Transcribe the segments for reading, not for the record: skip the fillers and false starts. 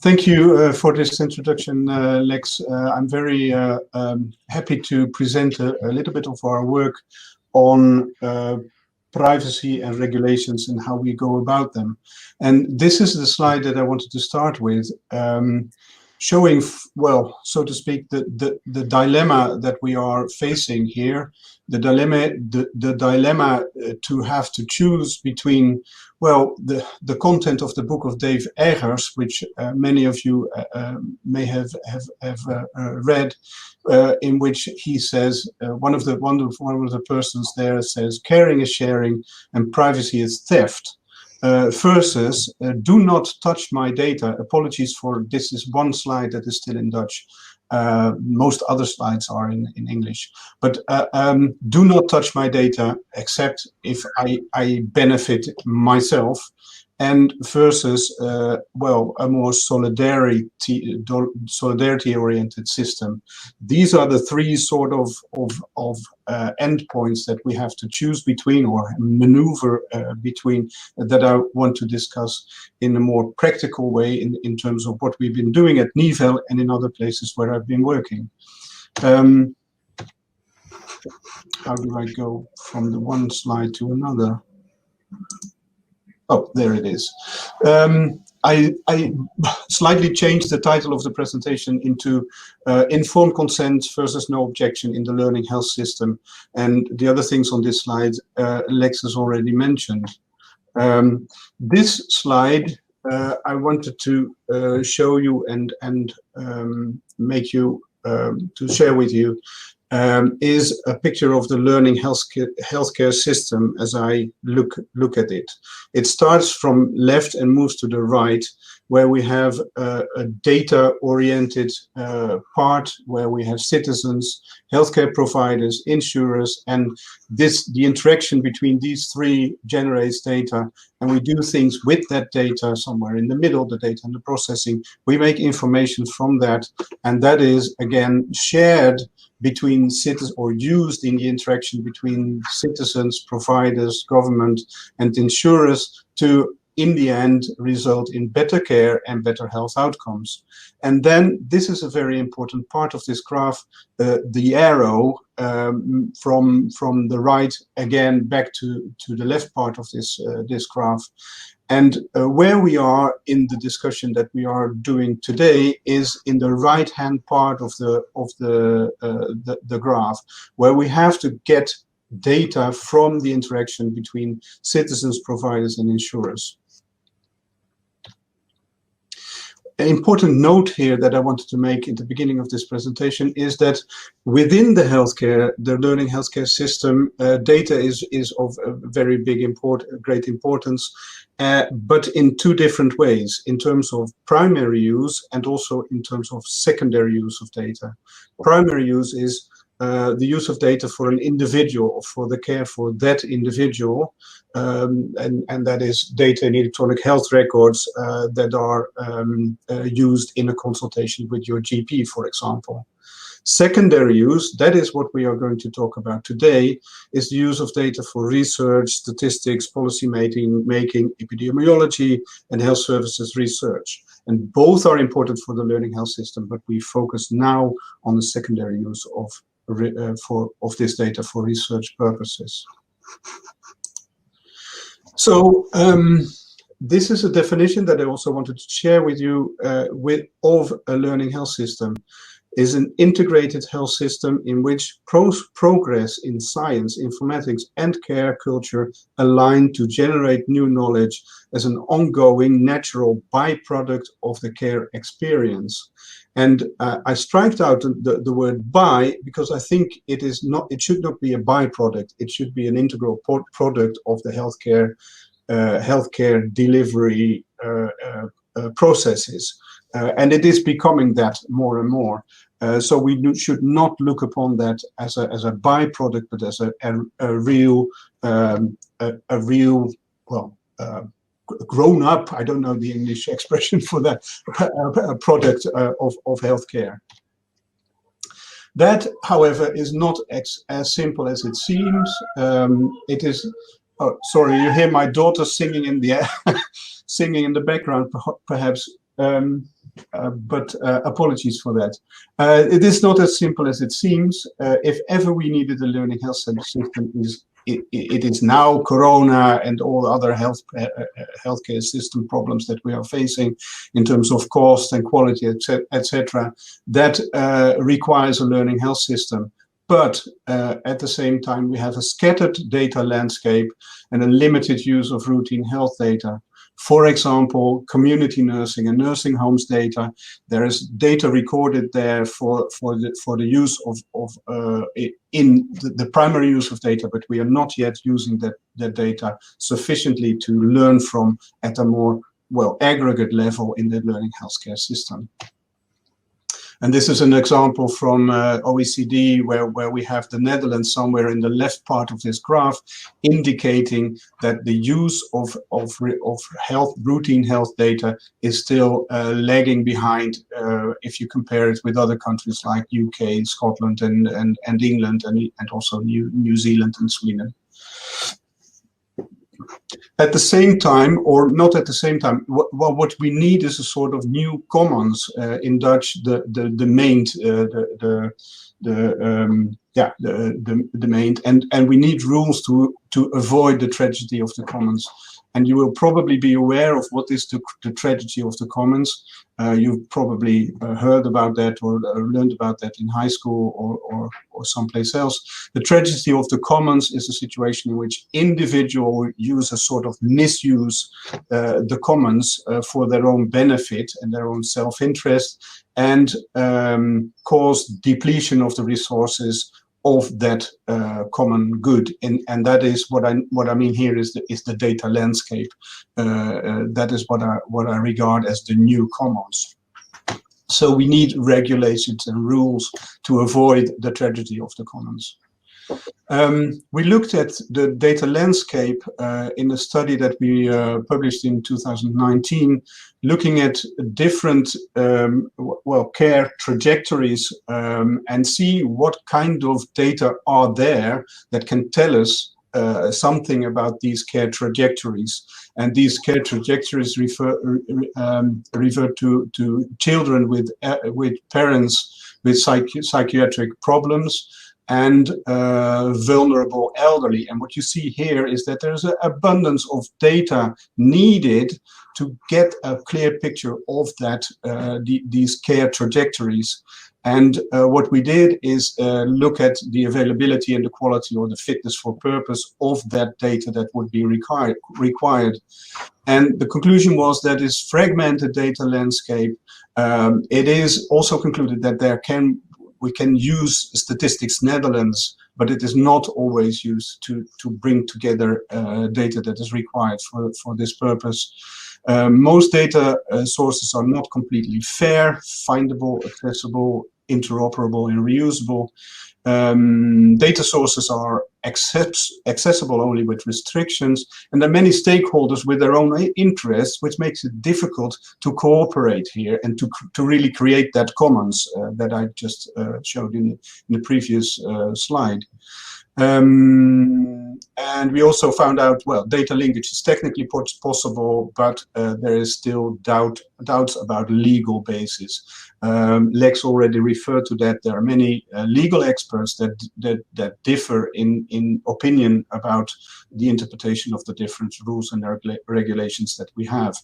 Thank you for this introduction, Lex. I'm very happy to present a little bit of our work on privacy and regulations and how we go about them. And this is the slide that I wanted to start with, showing, well, so to speak, the dilemma that we are facing here, the dilemma to have to choose between, well, the content of the book of Dave Eggers, which many of you may have read, in which he says one of the persons there says caring is sharing and privacy is theft. Versus do not touch my data. Apologies for this is one slide that is still in Dutch. Most other slides are in English. But do not touch my data except if I benefit myself. And versus, well, a more solidarity-oriented system. These are the three sort of endpoints that we have to choose between or maneuver between that I want to discuss in a more practical way in terms of what we've been doing at Nivel and in other places where I've been working. How do I go from the one slide to another? Oh, there it is. I slightly changed the title of the presentation into informed consent versus no objection in the learning health system. And the other things on this slide, Lex has already mentioned. This slide, I wanted to show you and make you, to share with you, is a picture of the learning healthcare system as I look at it. It starts from left and moves to the right, where we have a data-oriented part, where we have citizens, healthcare providers, insurers, and the interaction between these three generates data, and we do things with that data somewhere in the middle, the data and the processing. We make information from that, and that is, again, shared between citizens or used in the interaction between citizens, providers, government, and insurers to, in the end, result in better care and better health outcomes. And then this is a very important part of this graph, the arrow from the right again back to the left part of this graph. And where we are in the discussion that we are doing today is in the right-hand part of the graph, where we have to get data from the interaction between citizens, providers, and insurers. An important note here that I wanted to make at the beginning of this presentation is that within the learning healthcare system, data is of a very great importance, but in two different ways, in terms of primary use and also in terms of secondary use of data. Primary use is the use of data for an individual, or for the care for that individual, and that is data in electronic health records that are used in a consultation with your GP, for example. Secondary use, that is what we are going to talk about today, is the use of data for research, statistics, policy making, epidemiology, and health services research. And both are important for the learning health system, but we focus now on the secondary use of this data for research purposes. So this is a definition that I also wanted to share with you of a learning health system. Is an integrated health system in which progress in science, informatics, and care culture align to generate new knowledge as an ongoing natural byproduct of the care experience. And I striked out the word by because I think it should not be a byproduct. It should be an integral product of the healthcare delivery processes. And it is becoming that more and more. So we should not look upon that as a byproduct, but as a real, well, grown up, I don't know the English expression for that, a product of healthcare. That, however, is not as simple as it seems. It is, oh, sorry, you hear my daughter singing in the singing in the background, perhaps. but apologies for that. It is not as simple as it seems. If ever we needed a learning health system, it is now Corona and all other healthcare system problems that we are facing in terms of cost and quality, etc. That requires a learning health system. But at the same time, we have a scattered data landscape and a limited use of routine health data. For example, community nursing and nursing homes data. There is data recorded there for the use of in the primary use of data, but we are not yet using that data sufficiently to learn from at a more aggregate level in the learning healthcare system. And this is an example from OECD, where we have the Netherlands somewhere in the left part of this graph, indicating that the use of routine health data is still lagging behind if you compare it with other countries like UK, Scotland, and England, and also New Zealand and Sweden. At the same time, or not at the same time, what we need is a sort of new commons, in Dutch, the main, and we need rules to avoid the tragedy of the commons. And you will probably be aware of what is the tragedy of the commons. You've probably heard about that or learned about that in high school or someplace else. The tragedy of the commons is a situation in which individual users sort of misuse the commons for their own benefit and their own self-interest, and cause depletion of the resources of that common good, and that is what I mean here is the data landscape. That is what I regard as the new commons. So we need regulations and rules to avoid the tragedy of the commons. We looked at the data landscape in a study that we published in 2019, looking at different care trajectories, and see what kind of data are there that can tell us something about these care trajectories. And these care trajectories refer to children with parents with psychiatric problems and vulnerable elderly. And what you see here is that there's an abundance of data needed to get a clear picture of that these care trajectories. And what we did is look at the availability and the quality or the fitness for purpose of that data that would be required. And the conclusion was that this fragmented data landscape, it is also concluded that we can use Statistics Netherlands, but it is not always used to bring together data that is required for this purpose. Most data sources are not completely fair, findable, accessible, interoperable, and reusable. Data sources are accessible only with restrictions, and there are many stakeholders with their own interests, which makes it difficult to cooperate here and to really create that commons that I just showed in the previous slide. And we also found out, well, data linkage is technically possible, but there is still doubts about legal basis. Lex already referred to that. There are many legal experts that differ in opinion about the interpretation of the different rules and regulations that we have.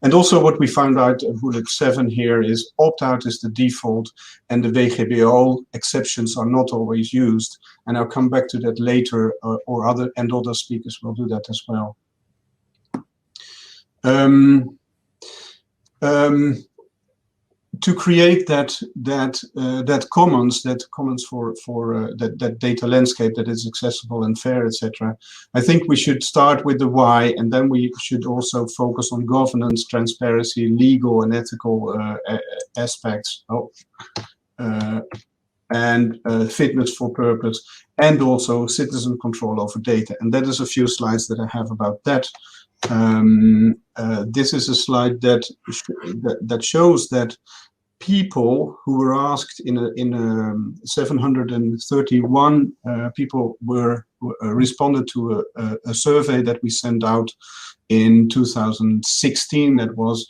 And also what we found out in bullet 7 here is opt-out is the default, and the WGBO exceptions are not always used. And I'll come back to that later, or other speakers will do that as well. To create that commons for that data landscape that is accessible and fair, etc. I think we should start with the why, and then we should also focus on governance, transparency, legal and ethical aspects, and fitness for purpose, and also citizen control over data. And that is a few slides that I have about that. This is a slide that shows that people who were asked in 731 people responded to a survey that we sent out in 2016. That was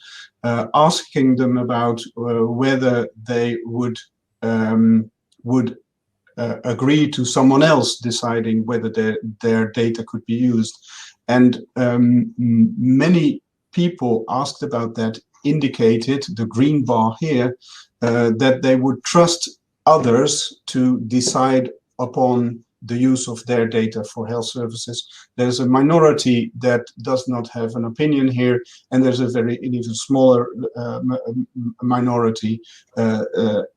asking them about whether they would agree to someone else deciding whether their data could be used. And many people asked about that indicated, the green bar here, that they would trust others to decide upon the use of their data for health services. There's a minority that does not have an opinion here, and there's an even smaller minority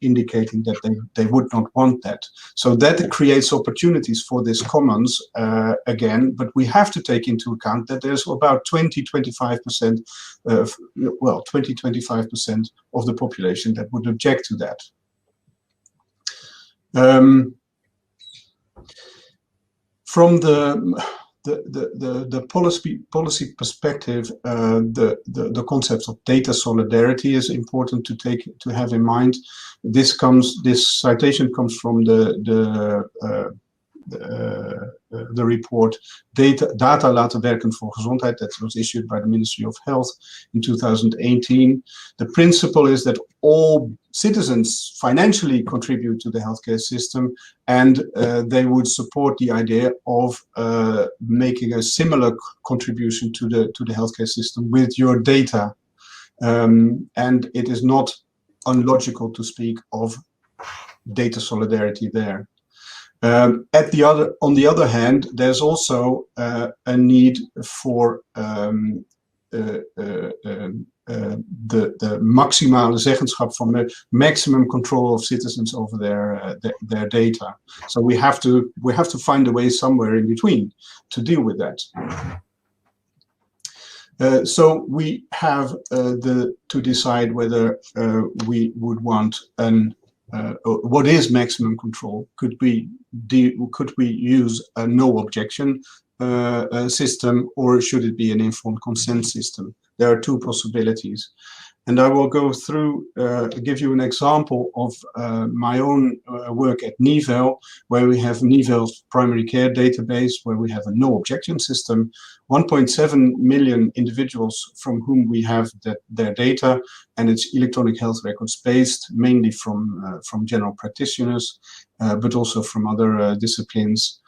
indicating that they would not want that. So that creates opportunities for this commons again, but we have to take into account that there's about 20-25%, 20-25% of the population that would object to that. From the policy perspective, the concept of data solidarity is important to have in mind. This citation comes from the report Data laten werken voor gezondheid, that was issued by the Ministry of Health in 2018. The principle is that all citizens financially contribute to the healthcare system, and they would support the idea of making a similar contribution to the healthcare system with your data. And it is not unlogical to speak of data solidarity there. On the other hand, there's also a need for de maximale zeggenschap van maximum control of citizens over their data. So we have to find a way somewhere in between to deal with that. So we have to decide whether we would want what is maximum control? Could we use a no objection system, or should it be an informed consent system? There are two possibilities, and I will go through, give you an example of my own work at Nivel, where we have Nivel's primary care database, where we have a no objection system, 1.7 million individuals from whom we have their data, and it's electronic health records based, mainly from general practitioners, but also from other disciplines.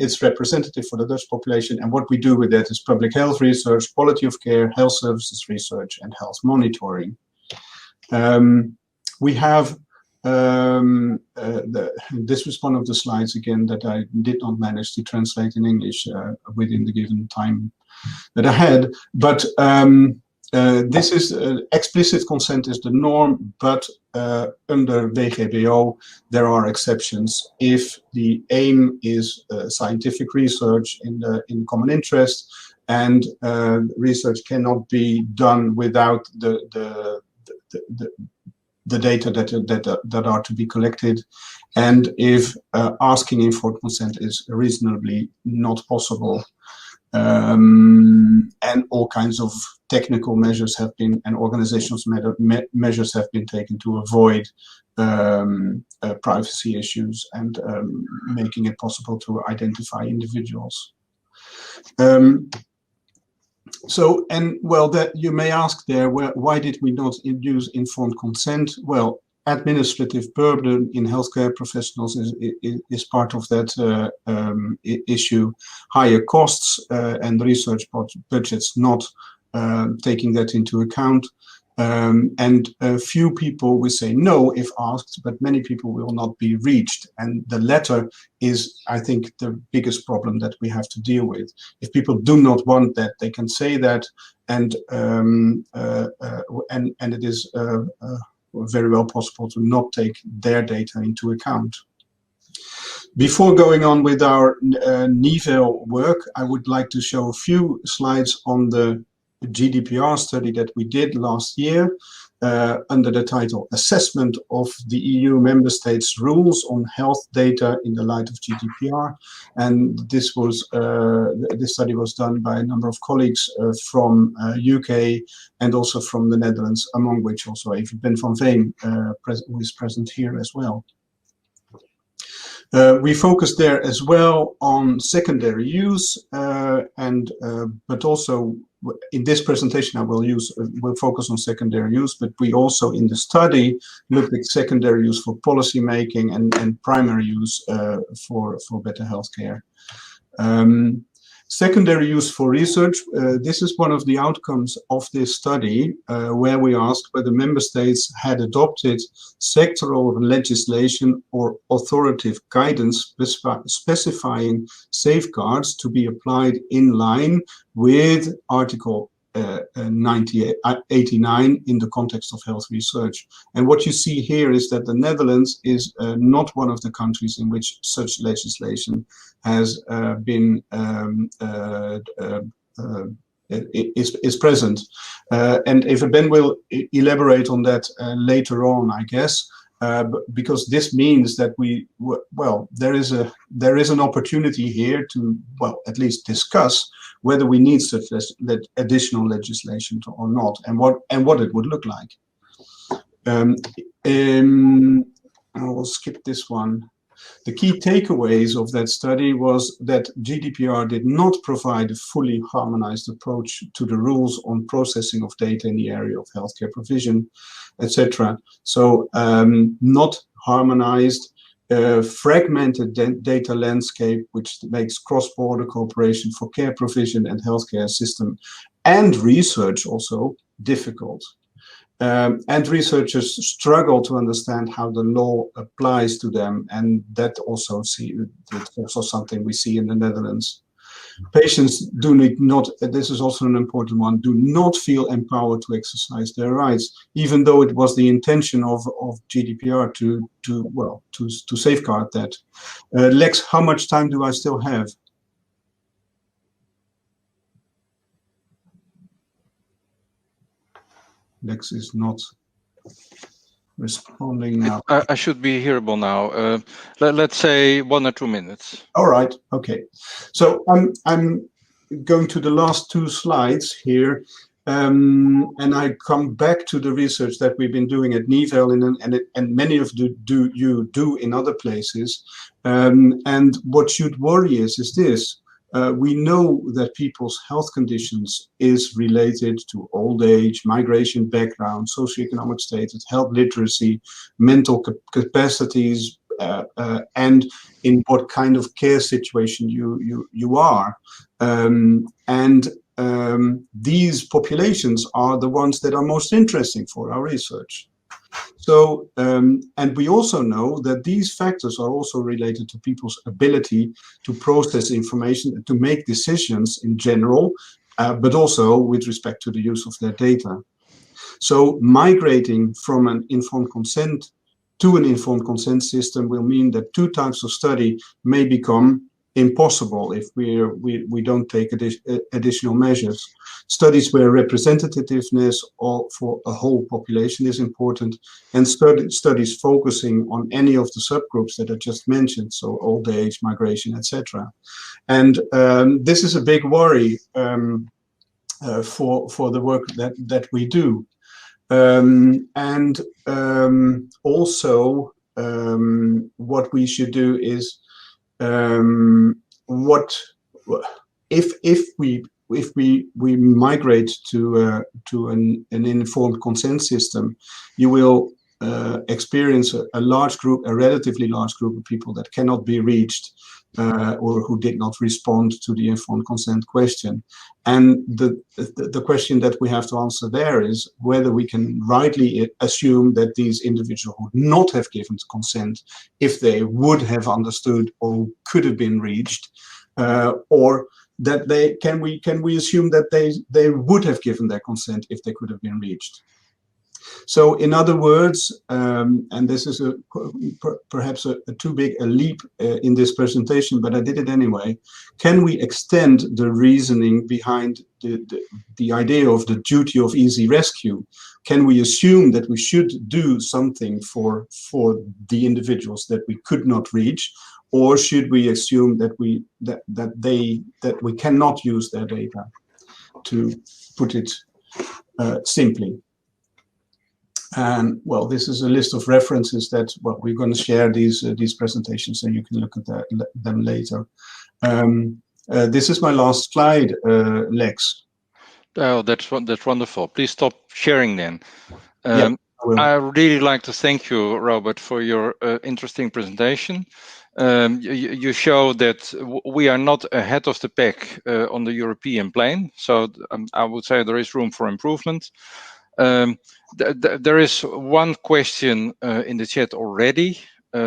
It's representative for the Dutch population, and what we do with that is public health research, quality of care, health services research, and health monitoring. We have this was one of the slides again that I did not manage to translate in English within the given time that I had, but this is explicit consent is the norm, but under WGBO there are exceptions if the aim is scientific research in common interest, and research cannot be done without the data that are to be collected, and if asking informed consent is reasonably not possible. And all kinds of technical measures have been, and organizational measures have been taken to avoid privacy issues and making it possible to identify individuals. So, and well, that you may ask there, why did we not use informed consent? Well, administrative burden in healthcare professionals is part of that issue. Higher costs and research budgets not taking that into account. And few people will say no if asked, but many people will not be reached. And the latter is, I think, the biggest problem that we have to deal with. If people do not want that, they can say that, and it is very well possible to not take their data into account. Before going on with our Nivel work, I would like to show a few slides on the GDPR study that we did last year under the title Assessment of the EU Member States Rules on Health Data in the Light of GDPR. And this study was done by a number of colleagues from UK and also from the Netherlands, among which also Eva Ben van Veen, who is present here as well. We focused there as well on secondary use, but also in this presentation I will focus on secondary use, but we also in the study looked at secondary use for policy making and primary use for better healthcare. Secondary use for research, this is one of the outcomes of this study, where we asked whether member states had adopted sectoral legislation or authoritative guidance specifying safeguards to be applied in line with Article 89 in the context of health research. And what you see here is that the Netherlands is not one of the countries in which such legislation has been is present. And Eva Ben will elaborate on that later on, I guess, because this means that there is an opportunity here to, at least discuss whether we need such additional legislation or not, and what it would look like. I will skip this one. The key takeaways of that study was that GDPR did not provide a fully harmonized approach to the rules on processing of data in the area of healthcare provision, etc. So not harmonized, fragmented data landscape, which makes cross-border cooperation for care provision and healthcare system and research also difficult. And researchers struggle to understand how the law applies to them, and that's also something we see in the Netherlands. Patients do not, this is also an important one, do not feel empowered to exercise their rights, even though it was the intention of GDPR to safeguard that. Lex, how much time do I still have? Lex is not responding now. I should be hearable now. Let's say 1 or 2 minutes. All right. Okay. So I'm going to the last 2 slides here, and I come back to the research that we've been doing at Nivel, and many of you do in other places. And what should worry us is this. We know that people's health conditions is related to old age, migration background, socioeconomic status, health literacy, mental capacities, and in what kind of care situation you are. These populations are the ones that are most interesting for our research. So, and we also know that these factors are also related to people's ability to process information, to make decisions in general, but also with respect to the use of their data. So migrating from an informed consent to an informed consent system will mean that 2 types of study may become impossible if we don't take additional measures. Studies where representativeness for a whole population is important, and studies focusing on any of the subgroups that I just mentioned, so old age, migration, etc. And this is a big worry for the work that we do. Also, what we should do is if we migrate to an informed consent system, you will experience a relatively large group of people that cannot be reached or who did not respond to the informed consent question. And the question that we have to answer there is whether we can rightly assume that these individuals would not have given consent if they would have understood or could have been reached, or that can we assume that they would have given their consent if they could have been reached. So in other words, and this is perhaps too big a leap in this presentation, but I did it anyway, can we extend the reasoning behind the idea of the duty of easy rescue? Can we assume that we should do something for the individuals that we could not reach, or should we assume that we cannot use their data, to put it simply? And well, this is a list of references that we're going to share these presentations, so you can look at them later. This is my last slide, Lex. Oh, that's wonderful. Please stop sharing then. Yeah, I will. I really like to thank you, Robert, for your interesting presentation. You show that we are not ahead of the pack on the European plane, so I would say there is room for improvement. There is one question in the chat already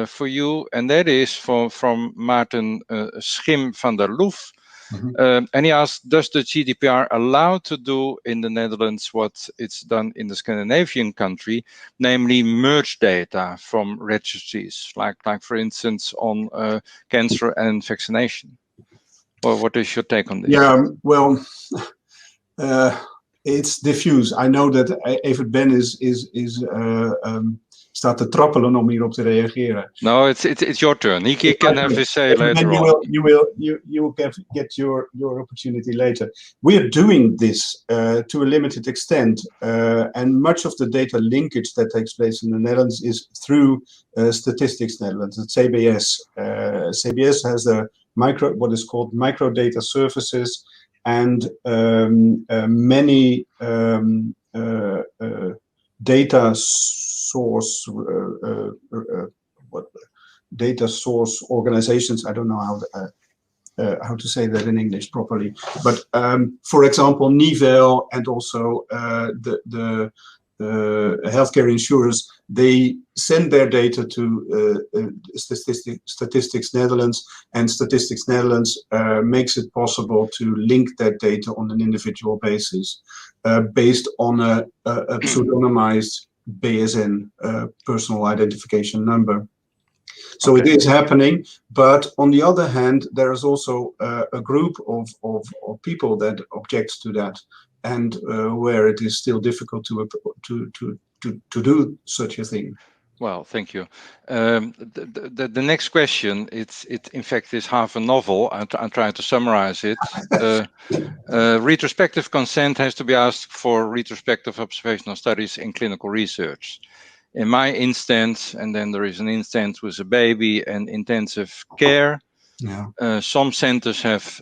for you, and that is from Maarten Schim van der Loef. And he asked, does the GDPR allow to do in the Netherlands what it's done in the Scandinavian country, namely merge data from registries, like for instance on cancer and vaccination? Well, what is your take on this? Yeah, well, it's diffuse. I know that Evert Ben staat te trappelen om hierop te reageren. No, it's your turn. He can have his say later on. You will get your opportunity later. We are doing this to a limited extent, and much of the data linkage that takes place in the Netherlands is through Statistics Netherlands, the CBS. CBS has what is called micro data services, and many data source data source organizations. I don't know how to say that in English properly, but for example, Nivel and also the healthcare insurers, they send their data to Statistics Netherlands, and Statistics Netherlands makes it possible to link that data on an individual basis based on a pseudonymized BSN, personal identification number. So okay. It is happening, but on the other hand, there is also a group of people that objects to that, and where it is still difficult to do such a thing. Well, thank you. The next question, it in fact is half a novel. I'm trying to summarize it. Retrospective consent has to be asked for retrospective observational studies in clinical research. In my instance, and then there is an instance with a baby and intensive care. Yeah. Some centers have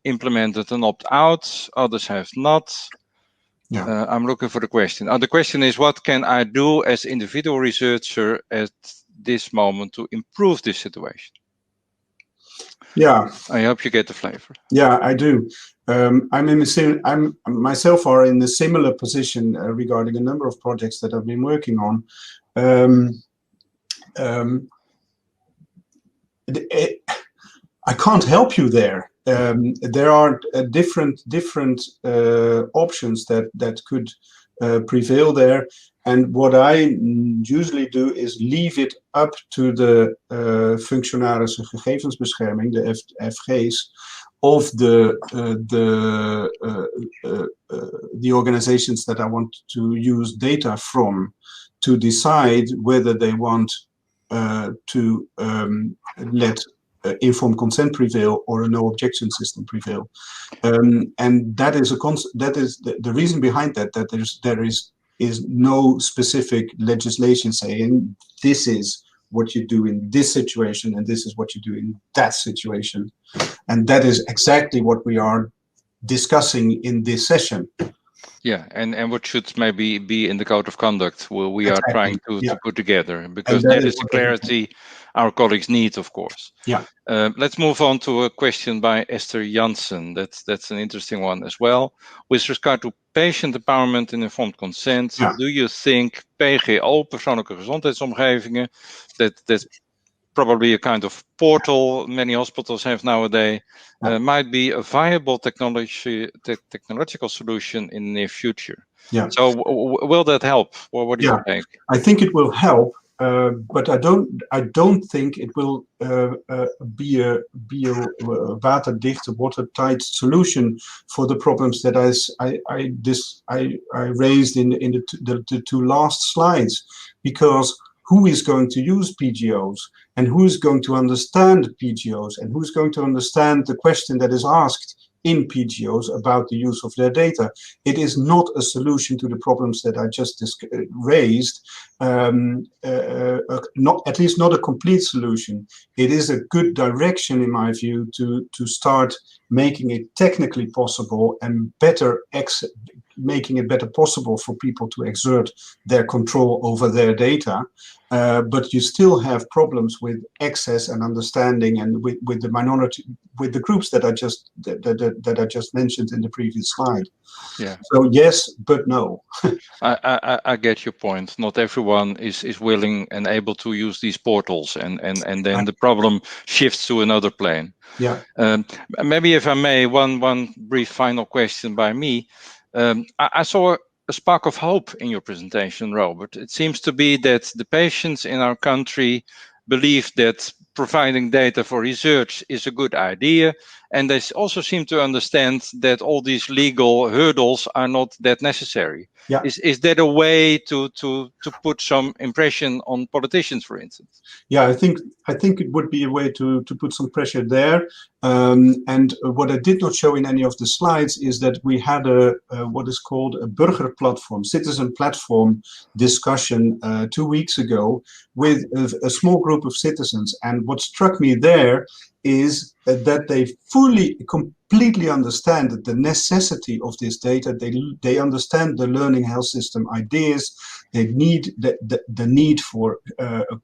implemented an opt-out, others have not. Yeah. I'm looking for the question. The question is, what can I do as individual researcher at this moment to improve this situation? Yeah. I hope you get the flavor. Yeah, I do. I'm myself are in a similar position regarding a number of projects that I've been working on. I can't help you there. There are different options that could prevail there, and what I usually do is leave it up to the functionarissen gegevensbescherming, the FG's, of the organizations that I want to use data from, to decide whether they want to let informed consent prevail or a no objection system prevail, and that is the reason behind that. That there is no specific legislation saying this is what you do in this situation and this is what you do in that situation, and that is exactly what we are discussing in this session. Yeah, and what should maybe be in the code of conduct we are trying to put together, because that is the clarity our colleagues need, of course. Yeah. Let's move on to a question by Esther Janssen. That's an interesting one as well. With regard to patient empowerment and informed consent, do you think PGO, persoonlijke gezondheidsomgevingen, that's probably a kind of portal many hospitals have nowadays, might be a viable technological solution in the near future? Yeah. So will that help, or what do you think? I think it will help, but I don't think it will be a watertight solution for the problems that I raised in the two last slides, because who is going to use PGOs, and who is going to understand PGOs, and who's going to understand the question that is asked in PGOs about the use of their data. It is not a solution to the problems that I just raised, not, at least not a complete solution. It is a good direction, in my view, to start making it technically possible and making it better possible for people to exert their control over their data. But you still have problems with access and understanding, and with the minority, with the groups that I just mentioned in the previous slide. Yeah. So yes, but no. I get your point. Not everyone is willing and able to use these portals, and then the problem shifts to another plane. Yeah. Maybe if I may, one brief final question by me. I saw a spark of hope in your presentation, Robert. It seems to be that the patients in our country believe that providing data for research is a good idea, and they also seem to understand that all these legal hurdles are not that necessary. Yeah. Is that a way to put some impression on politicians, for instance? Yeah, I think it would be a way to put some pressure there. And what I did not show in any of the slides is that we had a what is called a burger platform, citizen platform discussion 2 weeks ago with a small group of citizens. And what struck me there is that they completely understand that the necessity of this data. They understand the learning health system ideas. They need the need for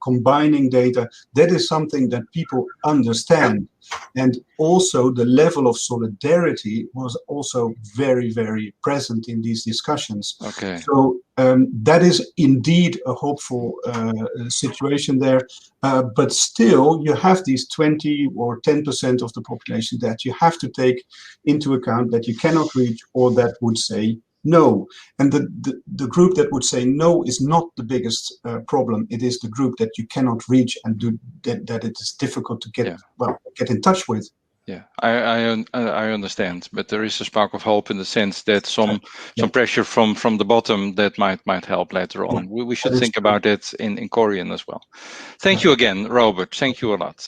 combining data. That is something that people understand. And also the level of solidarity was also very, very present in these discussions. Okay. So that is indeed a hopeful situation there. But still, you have these 20 or 10% of the population that you have to take into account, that you cannot reach, or that would say no. And the group that would say no is not the biggest problem. It is the group that you cannot reach and that it is difficult to get in touch with. Yeah, I understand, but there is a spark of hope in the sense that some pressure from the bottom that might help later on. We should think about it in COREON as well. Thank you again, Robert. Thank you a lot.